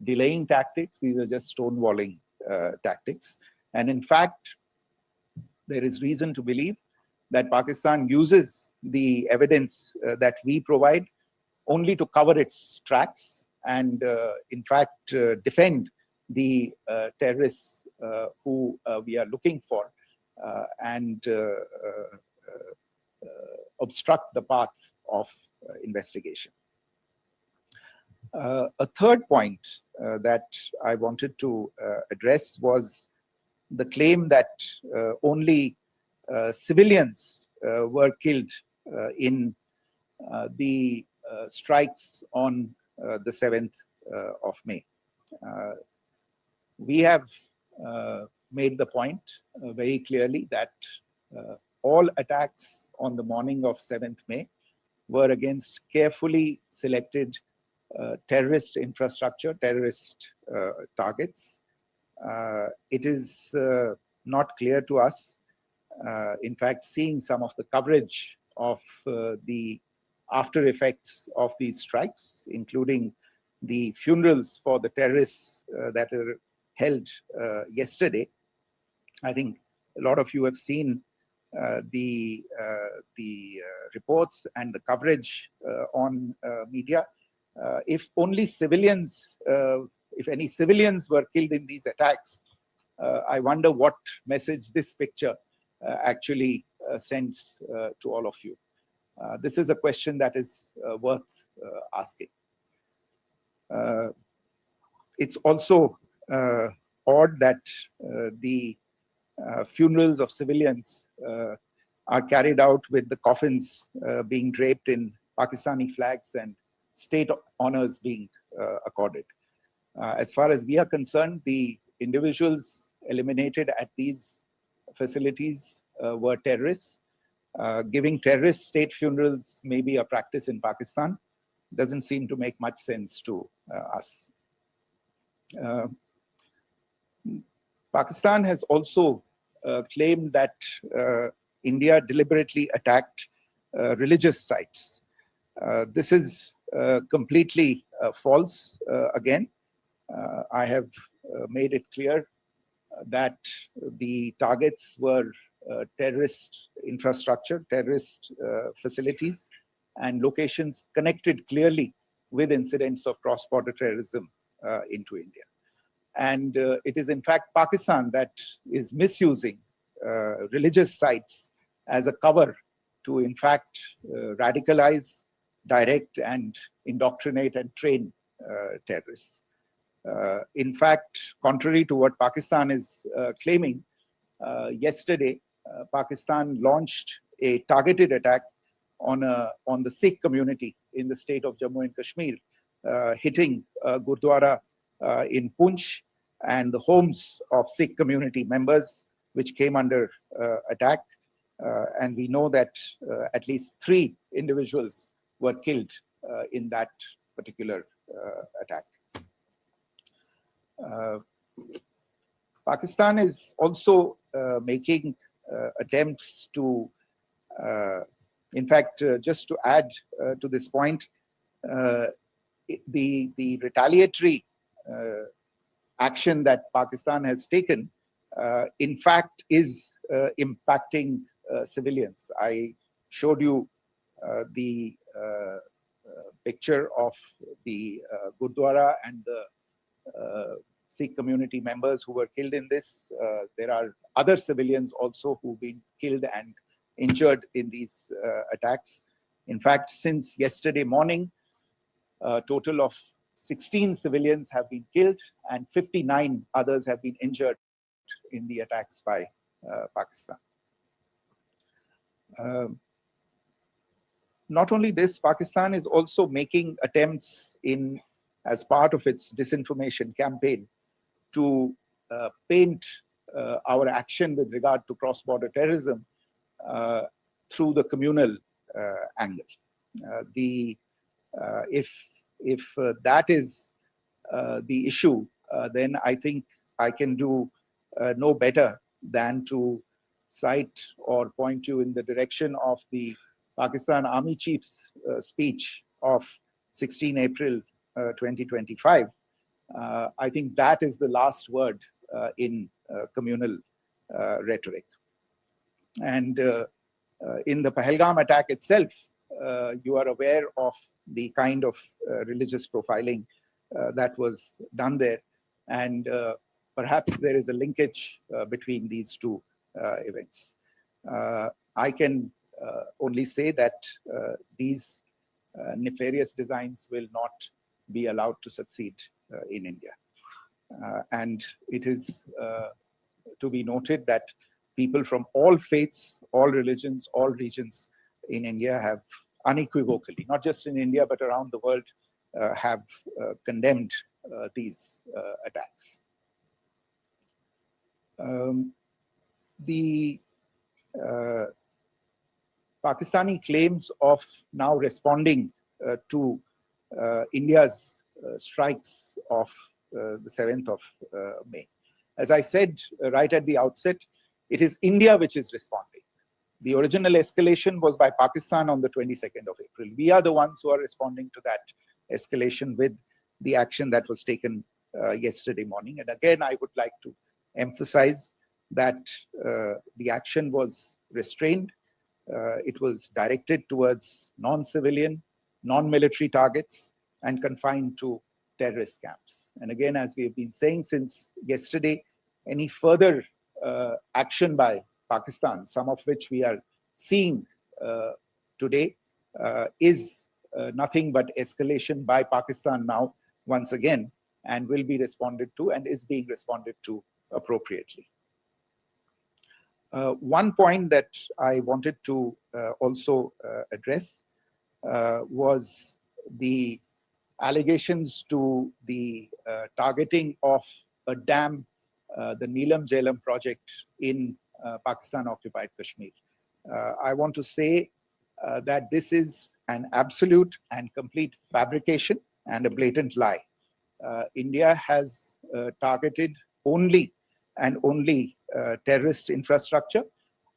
delaying tactics. These are just stonewalling tactics. And in fact, there is reason to believe that Pakistan uses the evidence that we provide only to cover its tracks and, in fact, defend the terrorists who we are looking for and obstruct the path of investigation. A third point that I wanted to address was the claim that only civilians were killed in the strikes on the 7th of May. We have made the point very clearly that all attacks on the morning of 7th May were against carefully selected terrorist infrastructure, terrorist targets. It is not clear to us, in fact, seeing some of the coverage of the after effects of these strikes, including the funerals for the terrorists that are held yesterday. I think a lot of you have seen the reports and the coverage on media. If only civilians, if any civilians were killed in these attacks, I wonder what message this picture actually sends to all of you. This is a question that is worth asking. It's also odd that the funerals of civilians are carried out with the coffins being draped in Pakistani flags and state honors being accorded. As far as we are concerned, the individuals eliminated at these facilities were terrorists. Giving terrorist state funerals may be a practice in Pakistan. Doesn't seem to make much sense to us. Pakistan has also claimed that India deliberately attacked religious sites. This is completely false again. I have made it clear that the targets were terrorist infrastructure, terrorist facilities, and locations connected clearly with incidents of cross-border terrorism into India. And it is in fact Pakistan that is misusing religious sites as a cover to in fact radicalize, direct and indoctrinate and train terrorists. In fact, contrary to what Pakistan is claiming, yesterday Pakistan launched a targeted attack on the Sikh community in the state of Jammu and Kashmir, hitting Gurdwara in Poonch and the homes of Sikh community members, which came under attack. And we know that at least 3 individuals were killed in that particular attack. Pakistan is also making attempts to, in fact, just to add to this point, the retaliatory action that Pakistan has taken, in fact, is impacting civilians. I showed you the picture of the Gurdwara and the Sikh community members who were killed in this. There are other civilians also who've been killed and injured in these attacks. In fact, since yesterday morning, a total of 16 civilians have been killed and 59 others have been injured in the attacks by Pakistan. Not only this, Pakistan is also making attempts as part of its disinformation campaign to paint our action with regard to cross-border terrorism through the communal angle. If that is the issue, then I think I can do no better than to cite or point you in the direction of the Pakistan Army Chief's speech of 16 April 2025, I think that is the last word in communal rhetoric. And in the Pahalgam attack itself, you are aware of the kind of religious profiling that was done there. And perhaps there is a linkage between these two events. I can only say that these nefarious designs will not be allowed to succeed in India. And it is to be noted that people from all faiths, all religions, all regions in India have unequivocally, not just in India, but around the world, have condemned these attacks. The Pakistani claims of now responding to India's strikes of the 7th of May. As I said right at the outset, it is India which is responding. The original escalation was by Pakistan on the 22nd of April. We are the ones who are responding to that escalation with the action that was taken yesterday morning. And again, I would like to emphasize that the action was restrained. It was directed towards non-civilian, non-military targets and confined to terrorist camps. And again, as we have been saying since yesterday, any further action by Pakistan, some of which we are seeing today, is nothing but escalation by Pakistan now, once again, and will be responded to and is being responded to appropriately. One point that I wanted to also address was the allegations to the targeting of a dam, the Neelam Jhelum project in Pakistan-occupied Kashmir. I want to say that this is an absolute and complete fabrication and a blatant lie. India has targeted only and only terrorist infrastructure,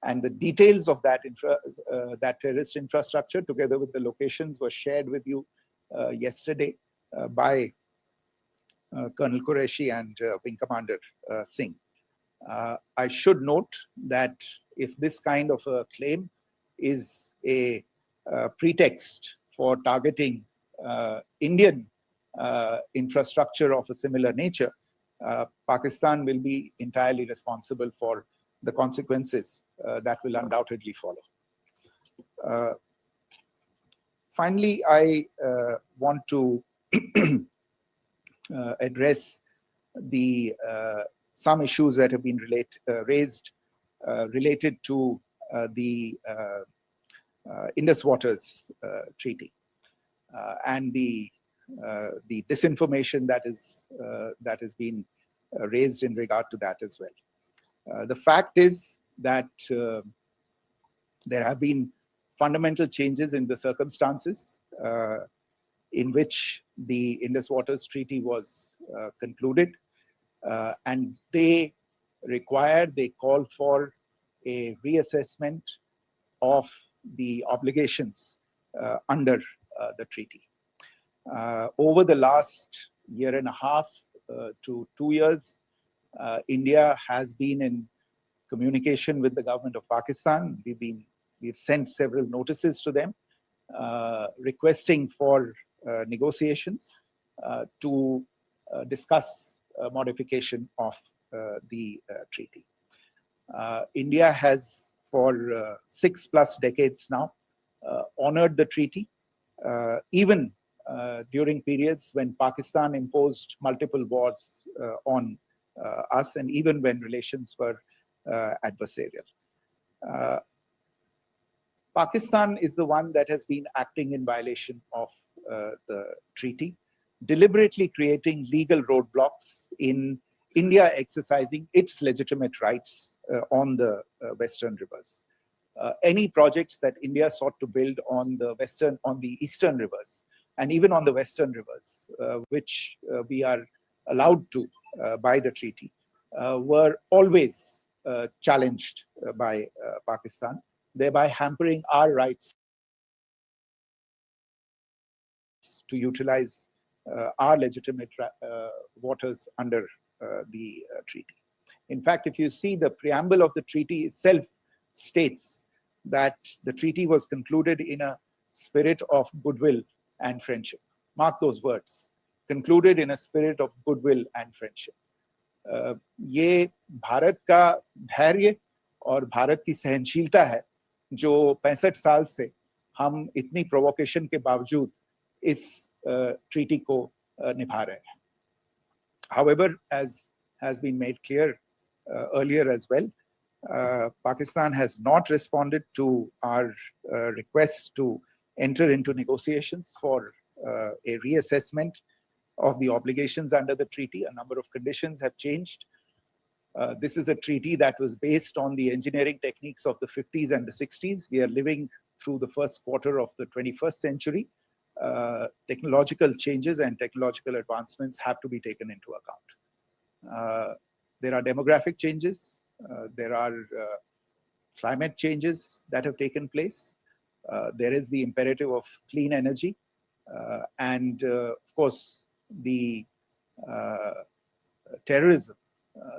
and the details of that terrorist infrastructure, together with the locations, were shared with you yesterday by Colonel Qureshi and Wing Commander Singh. I should note that if this kind of a claim is a pretext for targeting Indian infrastructure of a similar nature, Pakistan will be entirely responsible for the consequences that will undoubtedly follow. Finally, I want to address the some issues that have been raised related to the Indus Waters Treaty and the disinformation that has been raised in regard to that as well. The fact is that there have been fundamental changes in the circumstances in which the Indus Waters Treaty was concluded, and they call for a reassessment of the obligations under the treaty. Over the last year and a half to 2 years, India has been in communication with the government of Pakistan. We've sent several notices to them requesting for negotiations to discuss modification of the treaty. India has for 6+ decades now honored the treaty, even during periods when Pakistan imposed multiple wars on us, and even when relations were adversarial. Pakistan is the one that has been acting in violation of the treaty, deliberately creating legal roadblocks in India exercising its legitimate rights on the Western rivers. Any projects that India sought to build on the Eastern rivers, and even on the Western rivers, which we are allowed to by the treaty, were always challenged by Pakistan, thereby hampering our rights to utilize our legitimate waters under the treaty. In fact, if you see the preamble of the treaty itself states that the treaty was concluded in a spirit of goodwill and friendship. Mark those words, concluded in a spirit of goodwill and friendship. ये भारत का धैर्य और भारत की सहनशीलता है जो 65 साल से हम इतनी प्रोवोकेशन के बावजूद इस ट्रीटी को निभा रहे हैं. However, as has been made clear earlier as well, Pakistan has not responded to our requests to enter into negotiations for a reassessment of the obligations under the treaty. A number of conditions have changed. This is a treaty that was based on the engineering techniques of the 50s and the 60s. We are living through the first quarter of the 21st century. Technological changes and technological advancements have to be taken into account. There are demographic changes. There are climate changes that have taken place. There is the imperative of clean energy. And of course, the terrorism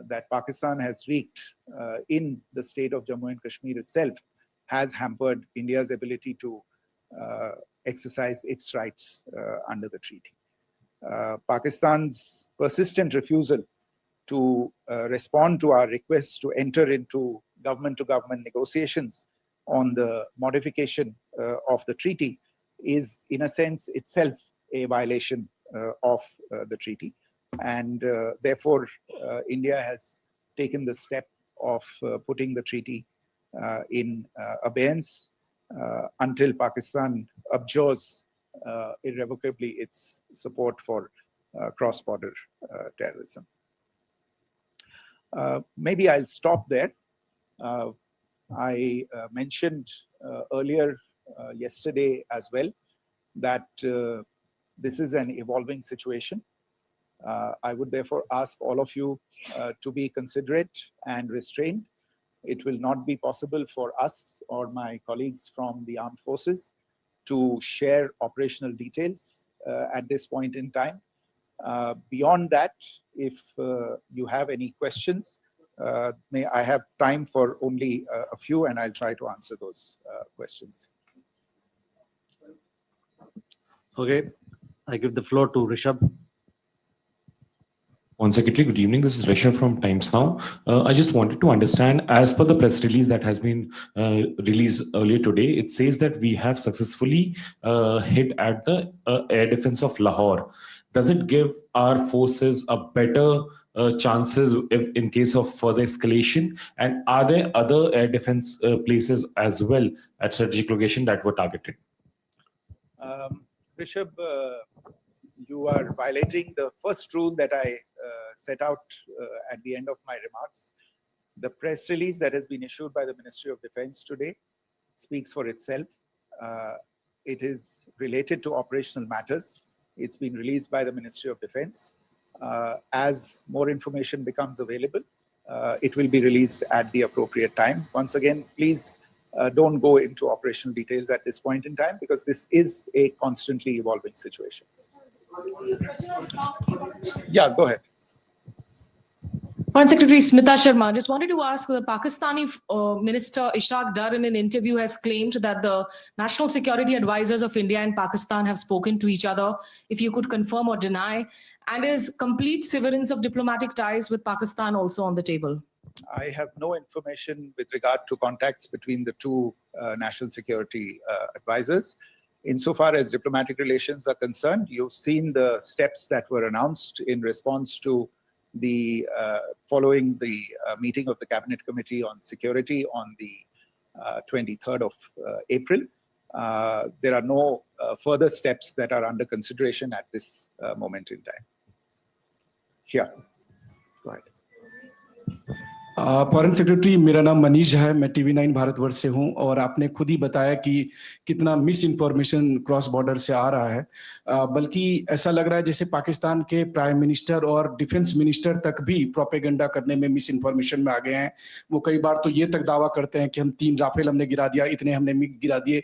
that Pakistan has wreaked in the state of Jammu and Kashmir itself has hampered India's ability to exercise its rights under the treaty. Pakistan's persistent refusal to respond to our requests to enter into government-to-government negotiations on the modification of the treaty is, in a sense, itself a violation of the treaty. And therefore, India has taken the step of putting the treaty in abeyance until Pakistan abjures irrevocably its support for cross-border terrorism. Maybe I'll stop there. I mentioned earlier yesterday as well that this is an evolving situation. I would therefore ask all of you to be considerate and restrained. It will not be possible for us or my colleagues from the armed forces to share operational details at this point in time. Beyond that, if you have any questions, may I have time for only a few, and I'll try to answer those questions. Okay, I give the floor to Rishabh. One Secretary, good evening. This is Rishabh from Times Now. I just wanted to understand, as per the press release that has been released earlier today, it says that we have successfully hit at the air defense of Lahore. Does it give our forces a better chances if in case of further escalation? And are there other air defense places as well at strategic location that were targeted? Rishabh, you are violating the first rule that I set out at the end of my remarks. The press release that has been issued by the Ministry of Defense today speaks for itself. It is related to operational matters. It's been released by the Ministry of Defense. As more information becomes available, it will be released at the appropriate time. Once again, please don't go into operational details at this point in time, because this is a constantly evolving situation. Yeah, go ahead. Foreign Secretary Smita Sharma, just wanted to ask, the Pakistani Minister Ishaq Dar in an interview has claimed that the national security advisors of India and Pakistan have spoken to each other. If you could confirm or deny, and is complete severance of diplomatic ties with Pakistan also on the table? I have no information with regard to contacts between the two national security advisors. Insofar as diplomatic relations are concerned, you've seen the steps that were announced in response to the following the meeting of the Cabinet Committee on Security on the 23rd of April. There are no further steps that are under consideration at this moment in time. Here, go ahead. Foreign secretary, मेरा नाम मनीष है, मैं TV9 Bharatvarsh से हूं और आपने खुद ही बताया कि कितना मिस इन्फॉर्मेशन क्रॉस बॉर्डर से आ रहा है। बल्कि ऐसा लग रहा है जैसे पाकिस्तान के प्राइम मिनिस्टर और डिफेंस मिनिस्टर तक भी प्रोपेगेंडा करने में मिस इन्फॉर्मेशन में आ गए हैं। वो कई बार तो ये तक दावा करते हैं कि हम 3 राफेल हमने गिरा दिया, इतने हमने मिग गिरा दिए,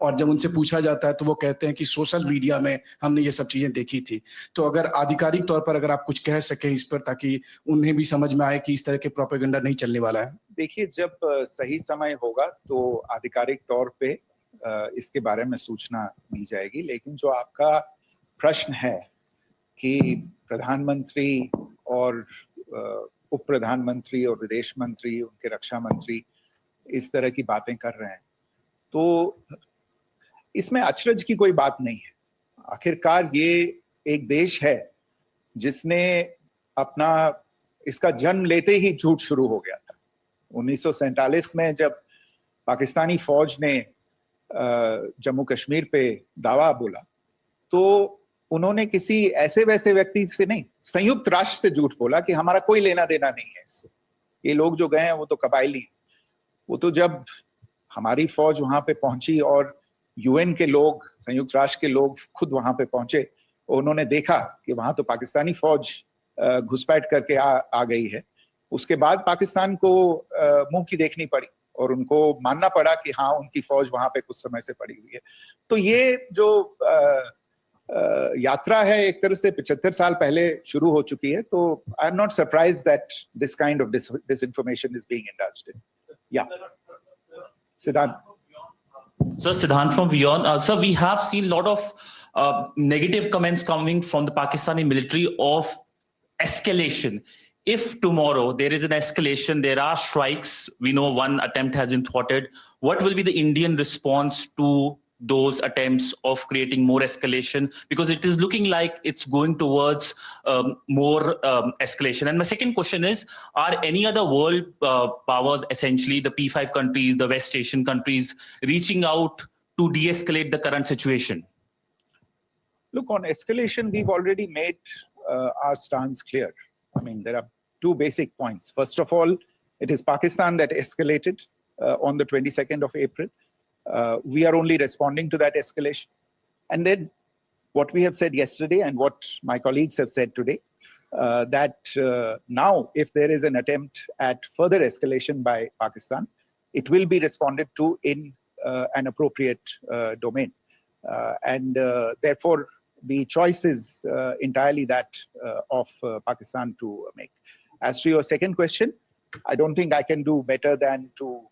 और जब उनसे पूछा जाता है तो वो कहते हैं कि सोशल मीडिया में हमने ये सब चीजें देखी थी। तो अगर आधिकारिक तौर पर अगर आप कुछ कह सकें इस पर, ताकि उन्हें भी समझ में आए कि इस तरह के प्रोपेगेंडा नहीं चलने वाला है। देखिए, जब सही समय होगा तो आधिकारिक तौर पे इसके बारे में सूचना दी जाएगी। लेकिन जो आपका प्रश्न है कि प्रधानमंत्री और उप प्रधानमंत्री और विदेश मंत्री, उनके रक्षा मंत्री इस तरह की बातें कर रहे हैं, तो इसमें अचरज की कोई बात नहीं है। आखिरकार ये एक देश है जिसने अपना इसका जन्म लेते ही झूठ शुरू हो गया था। 1947 में जब पाकिस्तानी फौज ने जम्मू कश्मीर पे दावा बोला, तो उन्होंने किसी ऐसे वैसे व्यक्ति से नहीं, संयुक्त राष्ट्र से झूठ बोला कि हमारा कोई लेना देना नहीं है इससे, ये लोग जो गए हैं वो तो कबायली हैं। वो तो जब हमारी फौज वहां पे पहुंची और UN के लोग, संयुक्त राष्ट्र के लोग खुद वहां पे पहुंचे, उन्होंने देखा कि वहां तो पाकिस्तानी फौज घुसपैठ करके आ गई है, उसके बाद पाकिस्तान को मुंह की देखनी पड़ी और उनको मानना पड़ा कि हाँ, उनकी फौज वहां पे कुछ समय से पड़ी हुई है। तो ये जो यात्रा है एक तरह से 75 साल पहले शुरू हो चुकी है। तो I am not surprise that this kind of disinformation is being indulged in. Yeah. Siddhant. Sir, Siddhant from Beyond. Sir, we have seen a lot of negative comments coming from the Pakistani military of escalation. If tomorrow there is an escalation, there are strikes, we know one attempt has been thwarted, what will be the Indian response to those attempts of creating more escalation? Because it is looking like it's going towards more escalation. And my second question is, are any other world powers, essentially the P5 countries, the West Asian countries, reaching out to de-escalate the current situation? Look, on escalation, we've already made our stance clear. I mean, there are 2 basic points. First of all, it is Pakistan that escalated on the 22nd of April. We are only responding to that escalation. And then what we have said yesterday and what my colleagues have said today, that now if there is an attempt at further escalation by Pakistan, it will be responded to in an appropriate domain. And therefore, the choice is entirely that of Pakistan to make. As to your second question, I don't think I can do better than to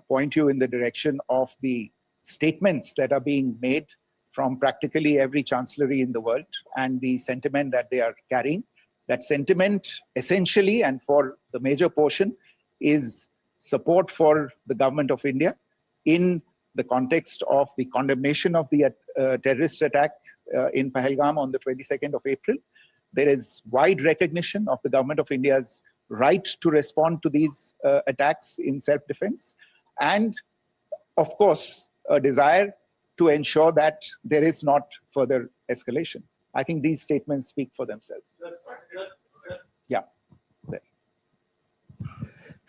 point you in the direction of the statements that are being made from practically every chancellery in the world and the sentiment that they are carrying. That sentiment essentially, and for the major portion, is support for the government of India in the context of the condemnation of the terrorist attack in Pahalgam on the 22nd of April. There is wide recognition of the government of India's right to respond to these attacks in self-defense, and of course a desire to ensure that there is not further escalation. I think these statements speak for themselves. Yeah.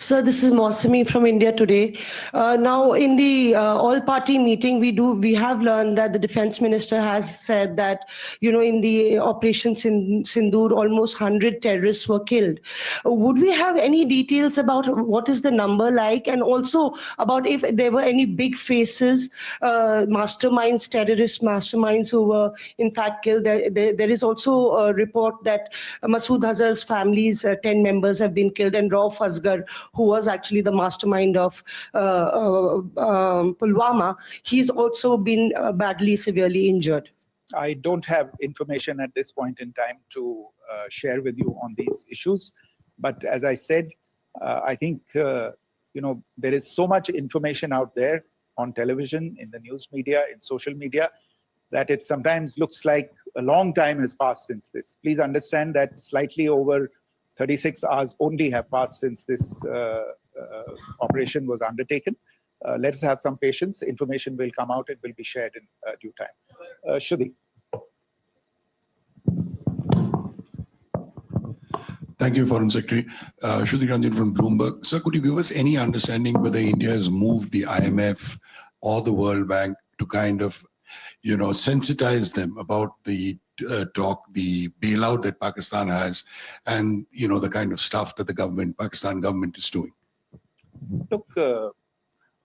Sir, this is Mausami from India Today. Now, in the all-party meeting, we have learned that the defense minister has said that, in the Operation Sindoor, almost 100 terrorists were killed. Would we have any details about what is the number like, and also about if there were any big faces, masterminds, terrorist masterminds who were in fact killed? There is also a report that Masood Azhar's family's 10 members have been killed, and Rauf Asghar, who was actually the mastermind of Pulwama, he's also been badly, severely injured. I don't have information at this point in time to share with you on these issues. But as I said, I think, there is so much information out there on television, in the news media, in social media, that it sometimes looks like a long time has passed since this. Please understand that slightly over 36 hours only have passed since this operation was undertaken. Let's have some patience. Information will come out. It will be shared in due time. Shruti. Thank you, Foreign Secretary. Shruti Ranjan from Bloomberg. Sir, could you give us any understanding whether India has moved the IMF or the World Bank to kind of, sensitize them about the the bailout that Pakistan has, and the kind of stuff that the Pakistan government is doing? Look,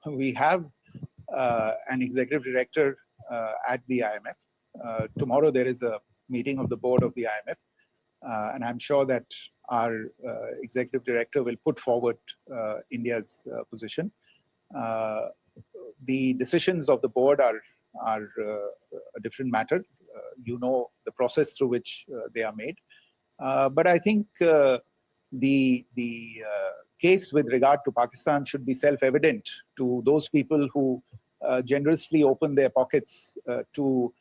we have an executive director at the IMF. Tomorrow there is a meeting of the board of the IMF, and I'm sure that our executive director will put forward India's position. The decisions of the board are a different matter. You know the process through which they are made. But I think the case with regard to Pakistan should be self-evident to those people who generously open their pockets to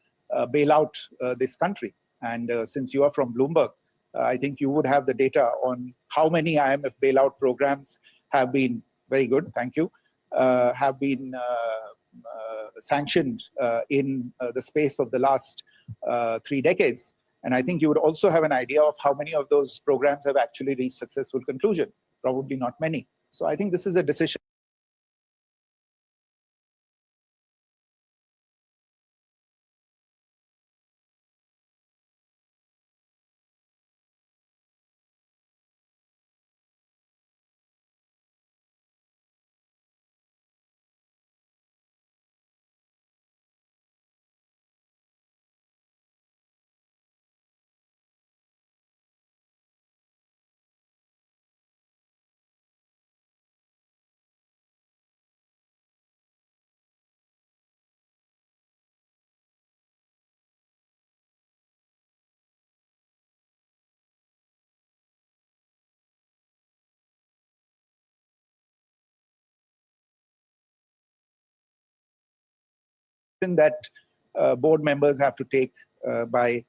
bail out this country. And since you are from Bloomberg, I think you would have the data on how many IMF bailout programs have been, very good, thank you, have been sanctioned in the space of the last 3 decades. And I think you would also have an idea of how many of those programs have actually reached successful conclusion. Probably not many. So I think this is a decision. That board members have to take by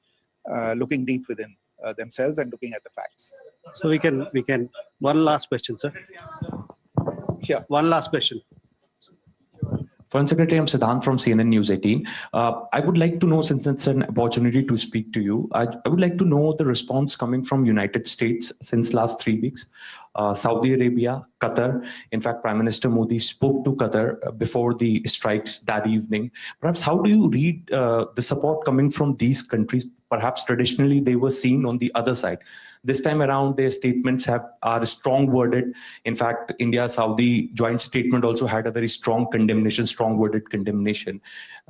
looking deep within themselves and looking at the facts. So we can, one last question, sir. Yeah. One last question. Foreign Secretary, I'm Siddhant from CNN News 18. I would like to know, since it's an opportunity to speak to you, I would like to know the response coming from United States since last 3 weeks. Saudi Arabia, Qatar. In fact, Prime Minister Modi spoke to Qatar before the strikes that evening. Perhaps how do you read the support coming from these countries? Perhaps traditionally they were seen on the other side. This time around, their statements are strong worded. In fact, India-Saudi joint statement also had a very strong condemnation, strong worded condemnation.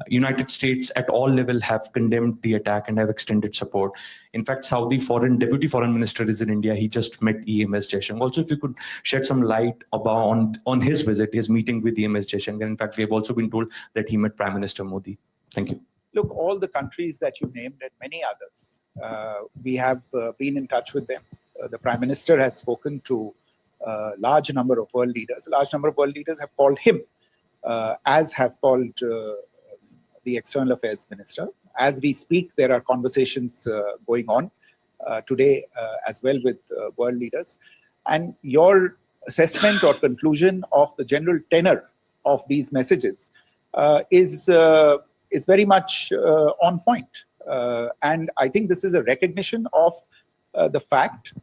United States at all level have condemned the attack and have extended support. In fact, Saudi Deputy Foreign Minister is in India. He just met EMS Jaishankar. Also, if you could shed some light about on his visit, his meeting with EMS Jaishankar. In fact, we have also been told that he met Prime Minister Modi. Thank you. Look, all the countries that you named and many others, we have been in touch with them. The Prime Minister has spoken to a large number of world leaders. A large number of world leaders have called him, as have called the External Affairs Minister. As we speak, there are conversations going on today as well with world leaders. And your assessment or conclusion of the general tenor of these messages is very much on point. And I think this is a recognition of the fact,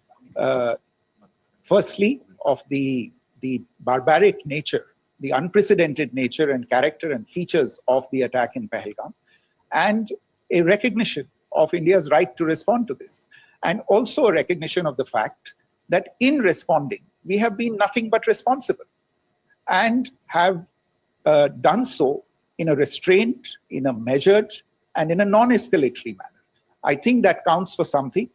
firstly, of the barbaric nature, the unprecedented nature and character and features of the attack in Pahalgam, and a recognition of India's right to respond to this. And also a recognition of the fact that in responding, we have been nothing but responsible and have done so in a restrained, in a measured, and in a non-escalatory manner. I think that counts for something.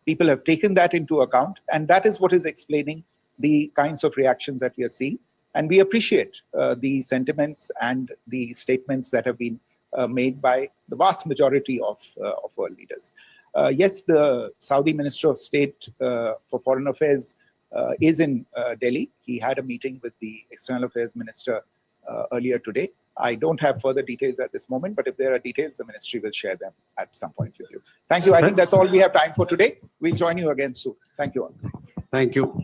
People have taken that into account, and that is what is explaining the kinds of reactions that we are seeing. And we appreciate the sentiments and the statements that have been made by the vast majority of world leaders. Yes, the Saudi Minister of State for Foreign Affairs is in Delhi. He had a meeting with the External Affairs Minister earlier today. I don't have further details at this moment, but if there are details, the ministry will share them at some point with you. Thank you. I think that's all we have time for today. We'll join you again soon. Thank you all. Thank you.